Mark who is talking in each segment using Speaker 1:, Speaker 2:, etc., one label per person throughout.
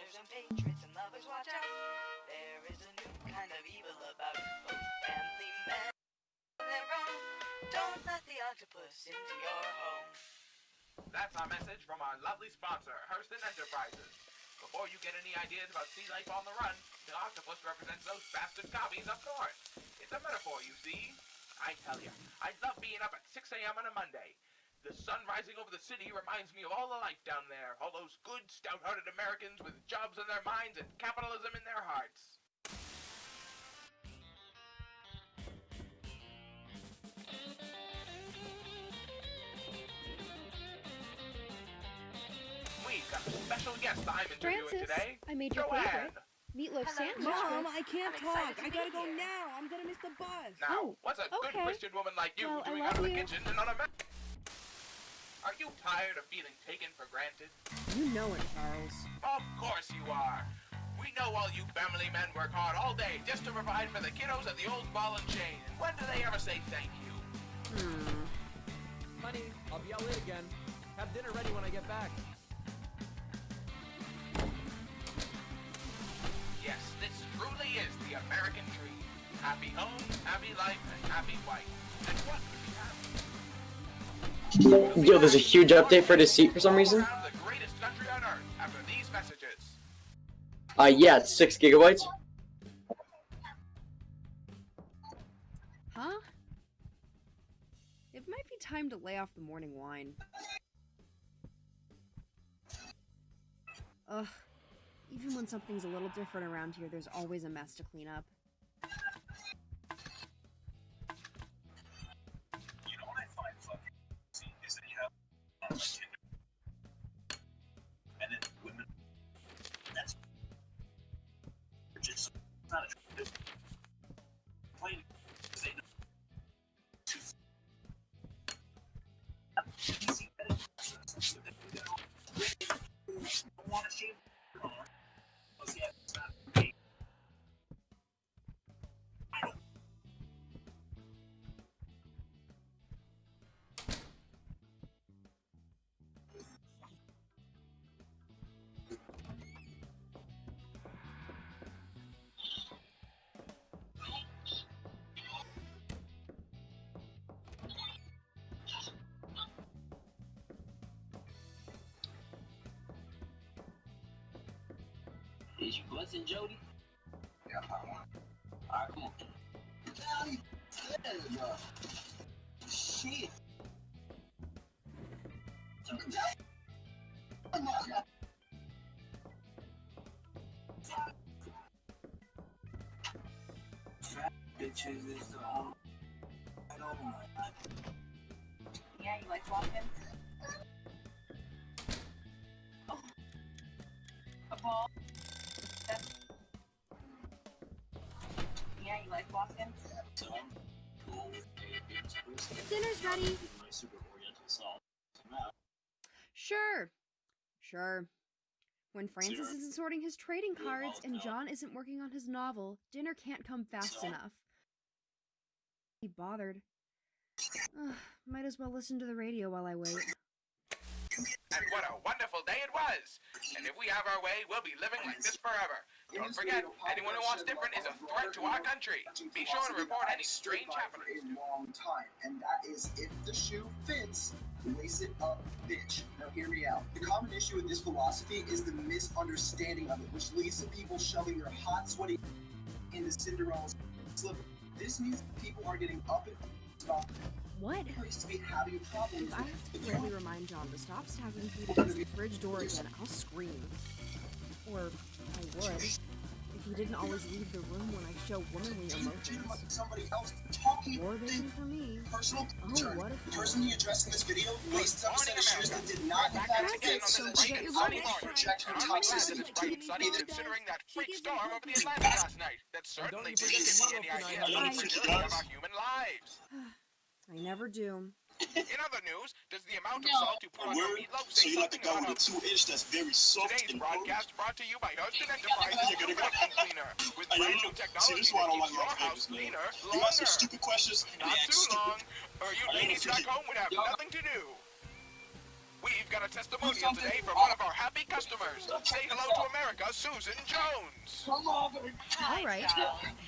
Speaker 1: Traitors and patriots and lovers, watch out. There is a new kind of evil about both family men on their own. Don't let the octopus into your home.
Speaker 2: That's our message from our lovely sponsor, Hurston Enterprises. Before you get any ideas about sea life on the run, the octopus represents those bastard copies up north. It's a metaphor, you see. I tell you, I love being up at 6 a.m. on a Monday. The sun rising over the city reminds me of all the life down there, all those good, stout-hearted Americans with jobs in their minds and capitalism in their hearts. We've got a special guest I'm interviewing
Speaker 3: Francis,
Speaker 2: today.
Speaker 3: I made your
Speaker 2: Joanne.
Speaker 3: favorite meatloaf sandwich.
Speaker 4: Mom,
Speaker 3: with-
Speaker 4: I can't
Speaker 1: I'm
Speaker 4: talk.
Speaker 1: excited
Speaker 4: I
Speaker 1: to
Speaker 4: gotta
Speaker 1: be
Speaker 4: go
Speaker 1: here.
Speaker 4: now. I'm gonna miss the bus.
Speaker 2: Now,
Speaker 3: Oh,
Speaker 2: what's a good
Speaker 3: okay.
Speaker 2: Christian woman like you
Speaker 3: Well, I
Speaker 2: doing
Speaker 3: love
Speaker 2: out in the
Speaker 3: you.
Speaker 2: kitchen and on a map? Are you tired of feeling taken for granted?
Speaker 4: You know it, Charles.
Speaker 2: Of course you are. We know all you family men work hard all day just to provide for the kiddos at the old ball and chain. When do they ever say thank you?
Speaker 5: Honey, I'll be out late again. Have dinner ready when I get back.
Speaker 2: Yes, this truly is the American dream. Happy home, happy life, and happy wife. And what could be happier?
Speaker 6: Yo, there's a huge update for Deceit for some reason.
Speaker 2: Around the greatest country on earth after these messages.
Speaker 6: Yeah, it's 6 gigabytes.
Speaker 4: Huh? It might be time to lay off the morning wine. Ugh. Even when something's a little different around here, there's always a mess to clean up.
Speaker 7: You know what I find fucking interesting is that you have Tinder, and then women. That's just not attractive. Plain, because they know too easy. Don't want to shave your arm. Because yeah, it's not me. I don't.
Speaker 8: Is you buzzing, Jody?
Speaker 7: Yeah, I want.
Speaker 8: Alright, come on.
Speaker 7: Shit. Fat bitches is the home. I don't like.
Speaker 9: Yeah, you like walking? Oh. A ball? That's... Yeah, you like walking?
Speaker 4: Dinner's ready.
Speaker 7: My super oriental self.
Speaker 4: Sure. Sure. When Francis isn't sorting his trading cards and John isn't working on his novel, dinner can't come fast enough. He bothered. Ugh, might as well listen to the radio while I wait.
Speaker 2: And what a wonderful day it was! And if we have our way, we'll be living like this forever. Don't forget, anyone who wants different is a threat to our country. Be sure to report any strange happenings.
Speaker 10: A long time, and that is if the shoe fits, lace it up, bitch. Now hear me out. The common issue with this philosophy is the misunderstanding of it, which leads to people shoving their hot, sweaty into Cinderella's slipper. This means people are getting up and stop.
Speaker 4: What?
Speaker 10: Place to be having problems.
Speaker 4: If I have to clearly remind John to stop stabbing food against the fridge door again, I'll scream. Or I would. If he didn't always leave the room when I show womanly emotions.
Speaker 10: Somebody else talking.
Speaker 4: More than for me.
Speaker 10: Personal
Speaker 4: Oh,
Speaker 10: concern.
Speaker 4: what
Speaker 10: The
Speaker 4: if
Speaker 10: person you addressed in this video laced up a set of shoes that did not in
Speaker 2: Back
Speaker 10: fact
Speaker 2: at it again
Speaker 10: fit
Speaker 2: on
Speaker 10: so
Speaker 2: this
Speaker 10: that she
Speaker 2: bright
Speaker 10: could
Speaker 2: and sunny
Speaker 10: always
Speaker 2: morning.
Speaker 10: project her
Speaker 2: And I'm glad that
Speaker 10: toxicity.
Speaker 2: it's bright and sunny
Speaker 10: Either
Speaker 2: considering that freak storm over the Atlantic last night. That certainly
Speaker 5: you
Speaker 2: didn't
Speaker 5: forget
Speaker 2: give
Speaker 5: the
Speaker 2: me any
Speaker 5: meatloaf
Speaker 2: idea
Speaker 5: tonight,
Speaker 2: of the
Speaker 5: honey.
Speaker 2: fragility of our human lives.
Speaker 4: I never do.
Speaker 2: In other news, does the amount of
Speaker 9: No.
Speaker 2: salt you put on your
Speaker 7: Word?
Speaker 2: meatloaf
Speaker 7: So
Speaker 2: say
Speaker 7: you like the
Speaker 2: something
Speaker 7: guy
Speaker 2: about
Speaker 7: with a 2-inch that's very soft
Speaker 2: Today's
Speaker 7: and
Speaker 2: broadcast brought to you by Hurston Enterprises
Speaker 7: You're gonna go.
Speaker 2: Vacuum Cleaner. With
Speaker 7: Hey,
Speaker 2: brand
Speaker 7: look,
Speaker 2: new
Speaker 7: see,
Speaker 2: technology
Speaker 7: this is
Speaker 2: that
Speaker 7: why I don't
Speaker 2: keeps
Speaker 7: like
Speaker 2: your
Speaker 7: my
Speaker 2: house
Speaker 7: favorites, man.
Speaker 2: cleaner
Speaker 7: You got some
Speaker 2: longer.
Speaker 7: stupid questions.
Speaker 2: Not too long, or you
Speaker 7: I don't
Speaker 2: ladies back
Speaker 7: forget.
Speaker 2: home would have nothing to do. We've got a testimonial today from one of our happy customers. Say hello to America, Susan Jones.
Speaker 10: Come on,
Speaker 4: All right,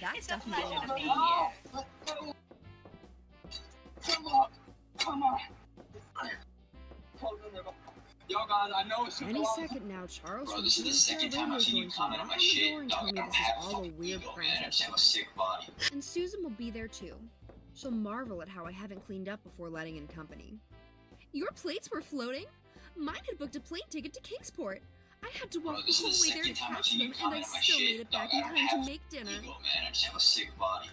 Speaker 4: that's
Speaker 9: It's a
Speaker 4: definitely
Speaker 9: pleasure to
Speaker 4: one.
Speaker 9: be here.
Speaker 10: come on, come on. Yo, guys, I know it's
Speaker 4: Any second now, Charles
Speaker 8: Bro,
Speaker 4: from
Speaker 8: this is the
Speaker 4: Blue
Speaker 8: second
Speaker 4: Star
Speaker 8: time I've
Speaker 4: Radio
Speaker 8: seen you
Speaker 4: is going to
Speaker 8: comment
Speaker 4: knock
Speaker 8: on my
Speaker 4: on the
Speaker 8: shit.
Speaker 4: door and
Speaker 8: Dog,
Speaker 4: tell
Speaker 8: I
Speaker 4: me
Speaker 8: don't
Speaker 4: this is
Speaker 8: have a
Speaker 4: all a
Speaker 8: fucking
Speaker 4: weird
Speaker 8: ego,
Speaker 4: prank
Speaker 8: man. I
Speaker 4: or
Speaker 8: just have a
Speaker 4: something.
Speaker 8: sick body.
Speaker 4: And Susan will be there too. She'll marvel at how I haven't cleaned up before letting in company. Your plates were floating? Mine had booked a plane ticket to Kingsport. I had to walk
Speaker 8: Bro,
Speaker 4: the
Speaker 8: this
Speaker 4: whole
Speaker 8: is the
Speaker 4: way there to
Speaker 8: second time I've
Speaker 4: catch
Speaker 8: seen
Speaker 4: them,
Speaker 8: you
Speaker 4: and I
Speaker 8: comment on my
Speaker 4: still
Speaker 8: shit.
Speaker 4: made it back
Speaker 8: Dog,
Speaker 4: in
Speaker 8: I don't
Speaker 4: time to
Speaker 8: have
Speaker 4: make dinner.
Speaker 8: ego, man. I just have a sick body.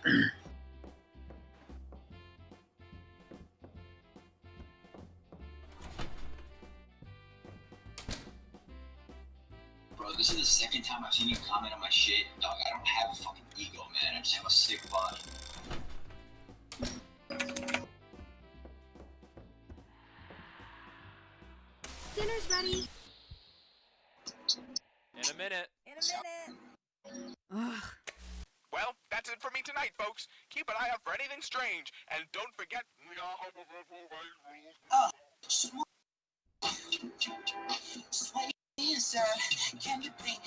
Speaker 8: Bro, this is the second time I've seen you comment on my shit. Dog, I don't have a fucking ego, man. I just have a sick body.
Speaker 4: Dinner's ready.
Speaker 5: In a minute.
Speaker 4: Ugh.
Speaker 2: Well, that's it for me tonight, folks. Keep an eye out for anything strange, and don't forget...
Speaker 10: Can you think?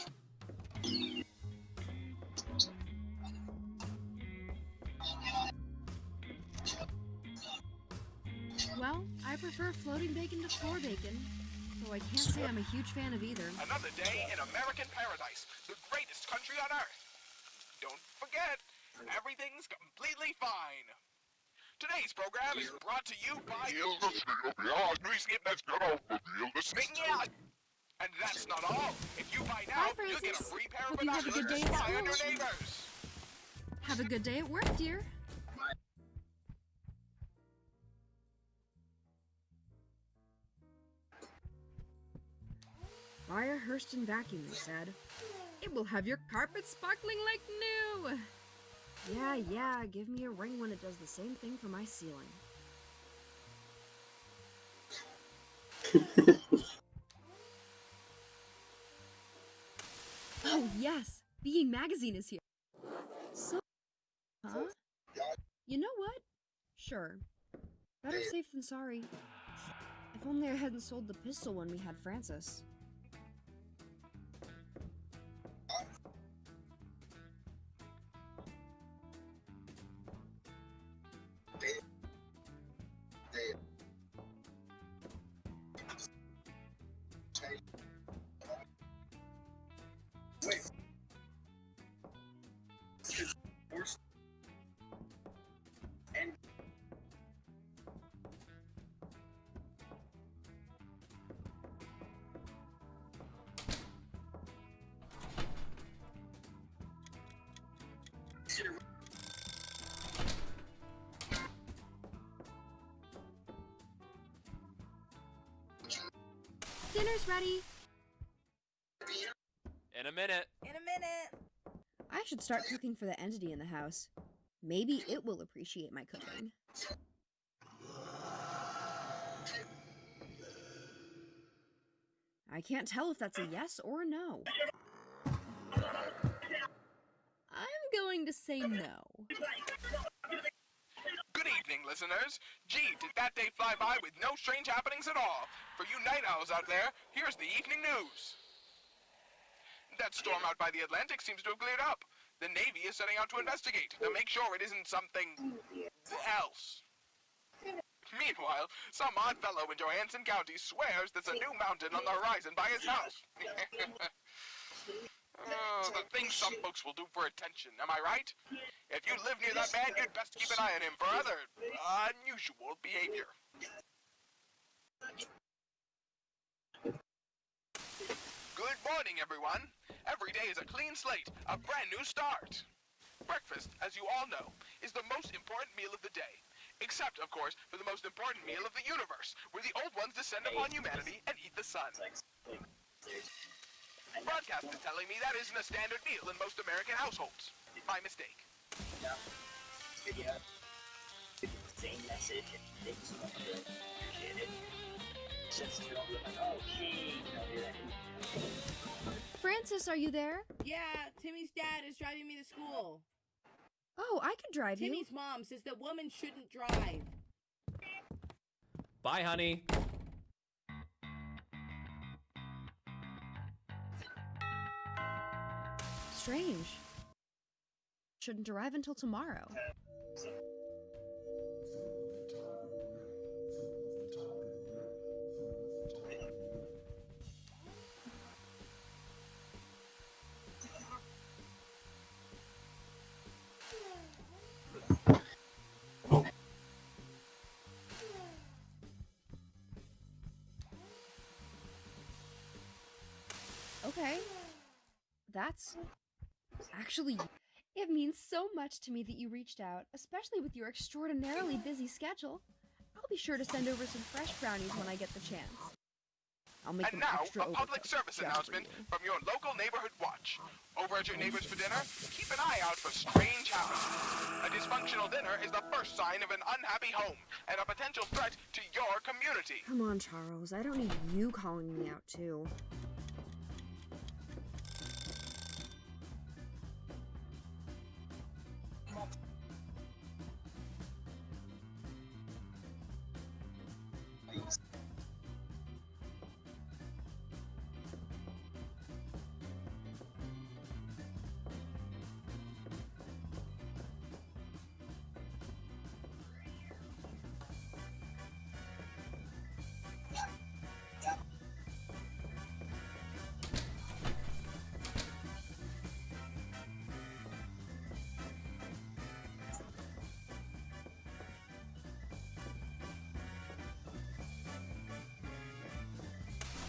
Speaker 4: Well, I prefer floating bacon to floor bacon, though I can't say I'm a huge fan of either.
Speaker 2: Another day in American paradise, the greatest country on earth. Don't forget, everything's completely fine. Today's program is brought to you by... And that's not all. If you buy now,
Speaker 4: Bye,
Speaker 2: you'll get a
Speaker 4: Francis.
Speaker 2: free pair of
Speaker 4: Hope you have a good
Speaker 2: binoculars
Speaker 4: day
Speaker 2: to
Speaker 4: at
Speaker 2: spy on your
Speaker 4: school.
Speaker 2: neighbors.
Speaker 4: Have a good day at work, dear. Buy a Hurston vacuum, they said. It will have your carpet sparkling like new. Yeah, give me a ring when it does the same thing for my ceiling. Oh, yes, Being Magazine is here. So, huh? You know what? Sure. Better safe than sorry. If only I hadn't sold the pistol when we had Francis. Dinner's ready.
Speaker 5: In a minute.
Speaker 4: I should start cooking for the entity in the house. Maybe it will appreciate my cooking. I can't tell if that's a yes or a no. I'm going to say no.
Speaker 2: Good evening, listeners. Gee, did that day fly by with no strange happenings at all? For you night owls out there, here's the evening news. That storm out by the Atlantic seems to have cleared up. The Navy is setting out to investigate to make sure it isn't something else. Meanwhile, some odd fellow in Johansson County swears there's a new mountain on the horizon by his house. Oh, the things some folks will do for attention, am I right? If you live near that man, you'd best keep an eye on him for other unusual behavior. Good morning, everyone. Every day is a clean slate, a brand new start. Breakfast, as you all know, is the most important meal of the day. Except, of course, for the most important meal of the universe, where the old ones descend upon humanity and eat the sun. Broadcast is telling me that isn't a standard meal in most American households. My mistake.
Speaker 7: Same message. They just want to appreciate it. Just feel like, oh, okay,
Speaker 4: Francis, are you there?
Speaker 3: Yeah, Timmy's dad is driving me to school.
Speaker 4: Oh, I could drive you.
Speaker 3: Timmy's mom says that women shouldn't drive.
Speaker 5: Bye, honey.
Speaker 4: strange. Shouldn't arrive until tomorrow. Okay. That's actually... It means so much to me that you reached out, especially with your extraordinarily busy schedule. I'll be sure to send over some fresh brownies when I get the chance. I'll make
Speaker 2: And
Speaker 4: them
Speaker 2: now,
Speaker 4: extra
Speaker 2: a public
Speaker 4: overcooked
Speaker 2: service
Speaker 4: just for
Speaker 2: announcement
Speaker 4: you.
Speaker 2: from your local neighborhood watch. Over at your neighbors for dinner, keep an eye out for strange happenings. A dysfunctional dinner is the first sign of an unhappy home and a potential threat to your community.
Speaker 4: Come on, Charles. I don't need you calling me out, too.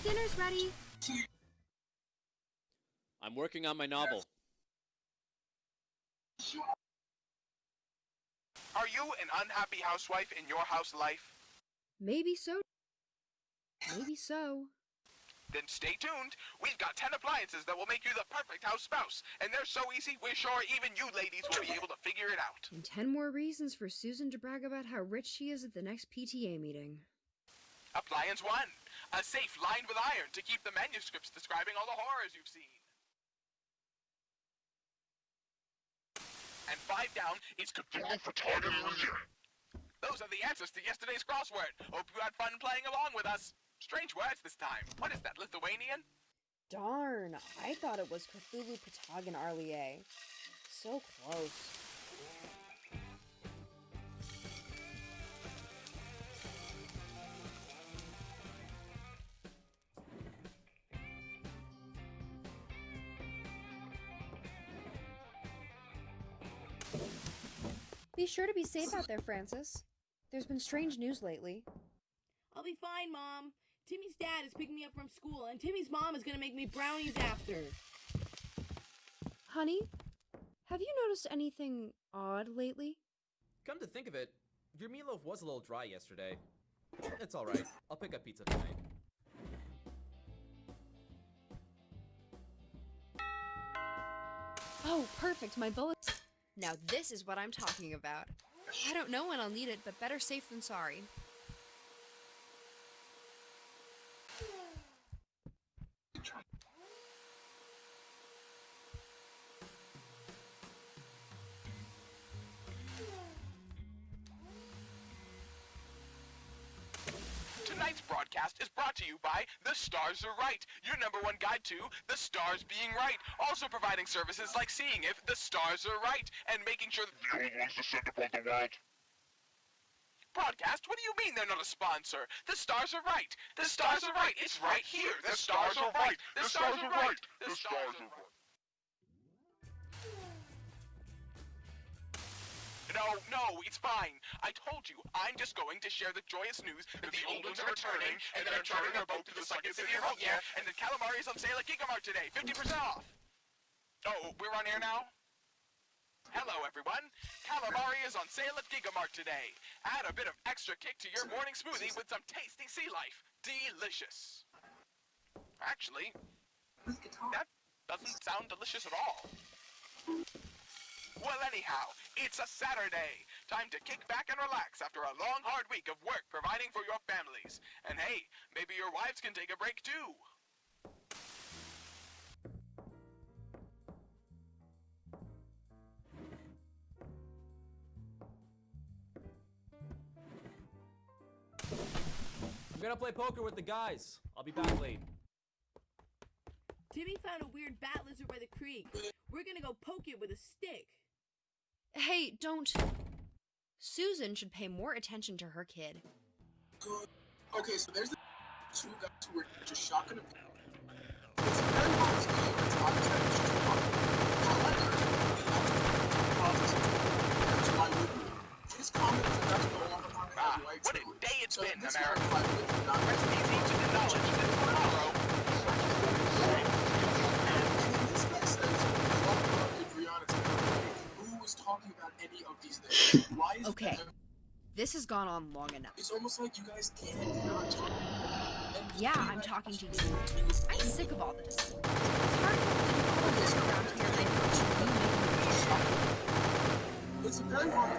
Speaker 4: Dinner's ready.
Speaker 5: I'm working on my novel.
Speaker 2: Are you an unhappy housewife in your house life?
Speaker 4: Maybe so. Maybe so.
Speaker 2: Then stay tuned. We've got 10 appliances that will make you the perfect house spouse. And they're so easy, we're sure even you ladies will be able to figure it out.
Speaker 4: And 10 more reasons for Susan to brag about how rich she is at the next PTA meeting.
Speaker 2: Appliance 1. A safe lined with iron to keep the manuscripts describing all the horrors you've seen. And 5 down is Cthulhu Photography. Those are the answers to yesterday's crossword. Hope you had fun playing along with us. Strange words this time. What is that, Lithuanian?
Speaker 4: Darn, I thought it was Cthulhu Patagon Arlier. So close. Be sure to be safe out there, Francis. There's been strange news lately.
Speaker 3: I'll be fine, Mom. Timmy's dad is picking me up from school, and Timmy's mom is gonna make me brownies after.
Speaker 4: Honey, have you noticed anything odd lately?
Speaker 5: Come to think of it, your meatloaf was a little dry yesterday. It's alright. I'll pick up pizza tonight.
Speaker 4: Oh, perfect, my bullets. Now this is what I'm talking about. I don't know when I'll need it, but better safe than sorry.
Speaker 2: Tonight's broadcast is brought to you by The Stars Are Right, your #1 guide to the stars being right. Also providing services like seeing if the stars are right and making sure that the old ones descend upon the world. Broadcast? What do you mean they're not a sponsor? The Stars Are Right. The Stars Are Right. It's right here. The Stars Are Right. The Stars Are Right. The Stars Are Right. No, it's fine. I told you, I'm just going to share the joyous news that the old ones are returning, and they're chartering a boat to the second city of yeah, and that calamari is on sale at Gigamart today, 50% off. Oh, we're on air now? Hello, everyone. Calamari is on sale at Gigamart today. Add a bit of extra kick to your morning smoothie with some tasty sea life. Delicious. Actually, that doesn't sound delicious at all. Well, anyhow, it's a Saturday. Time to kick back and relax after a long, hard week of work providing for your families. And hey, maybe your wives can take a break too.
Speaker 5: I'm gonna play poker with the guys. I'll be back late.
Speaker 3: Timmy found a weird bat lizard by the creek. we're gonna go poke it with a stick.
Speaker 4: Hey, don't. Susan should pay more attention to her kid.
Speaker 10: Good. Okay, so there's the two guys who were just shocking him. It's very obvious that it's obvious that it's just fun. However, we have to process it. That's why his comment is that's no longer part of
Speaker 2: Ah,
Speaker 10: the white
Speaker 2: what a
Speaker 10: privilege.
Speaker 2: day it's
Speaker 10: So
Speaker 2: been,
Speaker 10: this
Speaker 2: America.
Speaker 10: guy is not
Speaker 2: It's easy to acknowledge that tomorrow.
Speaker 10: And this guy says, who was talking about any of these things? Why is
Speaker 4: Okay.
Speaker 10: that?
Speaker 4: This has gone on long enough.
Speaker 10: It's almost like you guys can't not talk. And
Speaker 4: Yeah, I'm talking to you. I'm sick of all this. It's hard to believe all of this around here and I
Speaker 10: It's very hard.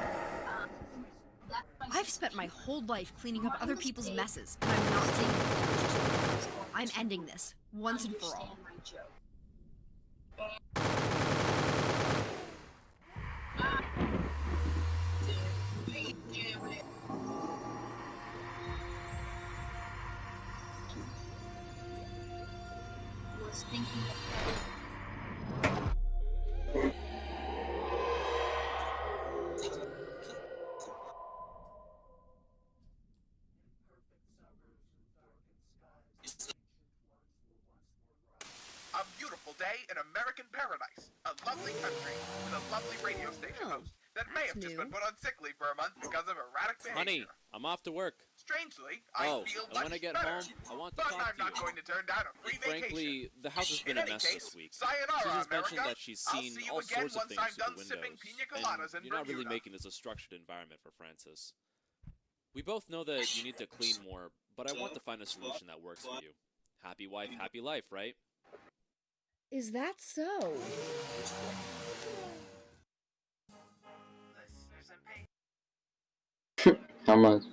Speaker 4: I've spent my whole life cleaning up other people's messes, and I'm not taking it. I'm ending this, once and for all.
Speaker 9: Was thinking
Speaker 2: A beautiful day in American paradise. A lovely country with a lovely radio station
Speaker 4: Oh,
Speaker 2: host that may have
Speaker 4: that's
Speaker 2: just
Speaker 4: new.
Speaker 2: been put on sick leave for a month because of erratic
Speaker 11: Honey,
Speaker 2: behavior.
Speaker 11: I'm off to work.
Speaker 2: Strangely,
Speaker 11: Oh,
Speaker 2: I feel
Speaker 11: and
Speaker 2: much
Speaker 11: when I get
Speaker 2: better.
Speaker 11: home, I want to
Speaker 2: But
Speaker 11: talk
Speaker 2: I'm
Speaker 11: to
Speaker 2: not
Speaker 11: you.
Speaker 2: going to turn down a free vacation.
Speaker 11: Frankly, the house has been
Speaker 2: In
Speaker 11: a
Speaker 2: any
Speaker 11: mess
Speaker 2: case,
Speaker 11: this week.
Speaker 2: sayonara,
Speaker 11: Susan's mentioned
Speaker 2: America.
Speaker 11: that she's
Speaker 2: I'll
Speaker 11: seen
Speaker 2: see you
Speaker 11: all
Speaker 2: again
Speaker 11: sorts of
Speaker 2: once
Speaker 11: things
Speaker 2: I'm
Speaker 11: through
Speaker 2: done
Speaker 11: the
Speaker 2: sipping
Speaker 11: windows,
Speaker 2: pina coladas
Speaker 11: and
Speaker 2: in
Speaker 11: you're not really
Speaker 2: Bermuda.
Speaker 11: making this a structured environment for Francis. We both know that you need to clean more, but I want to find a solution that works for you. Happy wife, happy life, right?
Speaker 4: Is that so?
Speaker 1: Listeners and
Speaker 6: How much?